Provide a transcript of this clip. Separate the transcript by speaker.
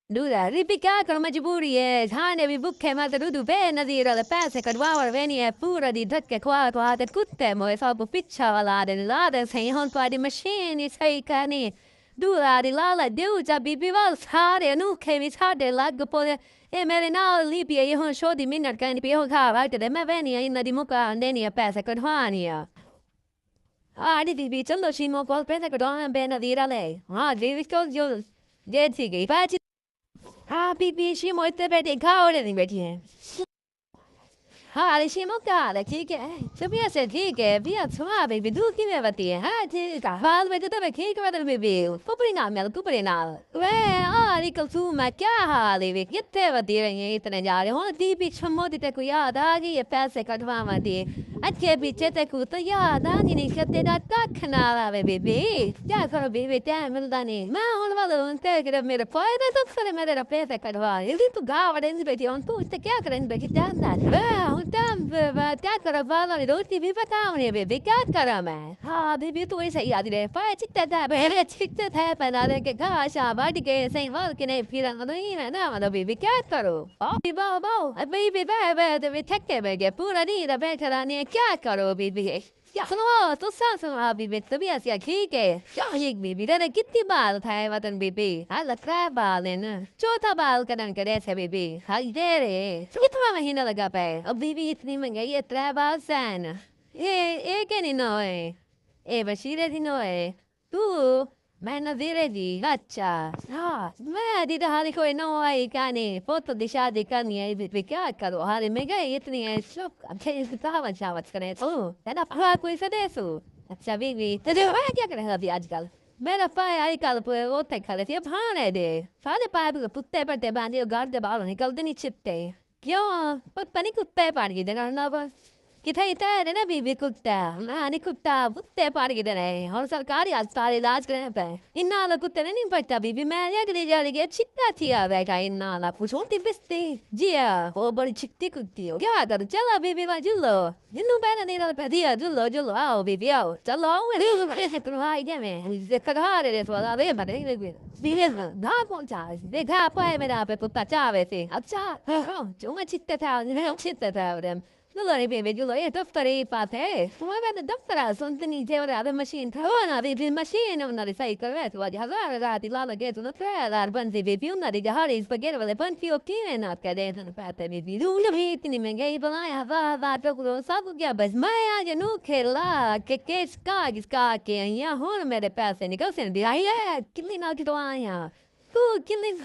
Speaker 1: Dura, ripicata मजबूरी खाने भी भूखे मत दूध पे नज़ीर वाले पैसे कटवाओ वेनी है पूरा दी धक्के ख्वात वाते कुत्ते मोए सब पिच्छा वाला दे लादे सही हों पारी मशीन सही करनी दूरा दी लाला दूजा बीबी वाल सारे अनूखे भी सारे लग पोले मेरे नाल लिपि ये हों शोदी मिनट करनी पे हों खा वाटे दे मैं वेनी है इन दी मुका अंडेनी है पैसे कटवानी है दी बीबी चलो शीमो कोल पैसे कटवाने बे नज़ीर वाले बीबी को जो ये थी गई पाची बीबी शीमो इतने बैठे खाओ नहीं बैठी हैं शीमो का ठीक है सुबह से ठीक है भी अच्छा बीबी दूध की में बती है ठीक है बाल में तो ठीक है बीबी कुपरी नाल वे कल तू मैं क्या हाल है कितने बती रही है इतने जा रहे हो दीपी छमो दी को याद आ गई है पैसे कटवा मती अच्छे पीछे तक तो याद आ नहीं करते खनाला बीबी क्या करो बीबी क्या मिलता नहीं मैं होने वाला उनते कि मेरे फायदे तो करे मेरे पैसे कटवा यदि तू गाँव वाले बैठी हूँ तू इससे क्या करें बैठी क्या करो वाला रोटी भी बताओ नहीं बीबी क्या करा मैं बीबी तू ऐसे याद रहे पाए चिकते थे पहले चिकते थे पहना दे के घास बाटी के सही वाल के नहीं फिर नहीं मैं ना मतलब बीबी क्या करो बाओ बीबी बे थके बैठे पूरा नहीं बैठा नहीं क्या करो बीबी सुनो तो सुनो बीबी तभी ऐसी ठीक है क्या एक बीबी तेरे कितनी बाल था वतन बीबी लग रहा है बाल है ना चौथा बाल कदम करे थे बीबी दे रहे कितना महीना लगा पे अब बीबी इतनी महंगाई है 3 बाल सन ये क्या नहीं नो है बशीरे थी नो है तू मैं नज़ीर जी अच्छा मैं दीदा हाली कोई नो आई काने फोटो दी शादी करनी है बीबी क्या करो हाली में गई इतनी है सब अच्छे इसका चावत करें तो तेरा पा कोई सदेसु अच्छा बीबी तेरे मैं क्या कर रहा अभी आजकल मेरा पाए आई कल पूरे वो तक खा लेती अब भाने दे सारे पाए भी कुत्ते पड़ते बांधे गाड़ दे बाल निकलते नहीं छिपते क्यों पता नहीं कुत्ते पार की देना ना बस कितना इतना ना बीबी कुत्ता नहीं कुत्ता कुत्ते पार की देना है और सरकारी अस्पताल इलाज करने पे इन्ना वाला कुत्ते नहीं पड़ता बीबी मैं अगली जा रही चिट्टा थी बैठा इन्ना वाला पूछोती बिस्ती जी वो बड़ी चिट्टी कुत्ती हो क्या करो चलो बीबी वहाँ जुल्लो जिन्नू पहले नहीं रहा दिया जुल्लो जुल्लो आओ बीबी आओ चलो आई दे मैं कहा रहे थोड़ा वे बने बीबी ना पहुंचा देखा पाए मेरा पे कुत्ता चावे थे अच्छा जो मैं चिट्टे था Allora vedo io dottore pate come vede dottore sono tenite ora la machine una di machine una di sai corretto va di hazard di la che tu non tre la banzi di una di hari spaghetti le banti ottine na cadete na pate mi di una vita ni menga i bala va to sa che bas mai ya no che la che ska che ya hon mere passe ni cose di ai che li na che to aya tu che li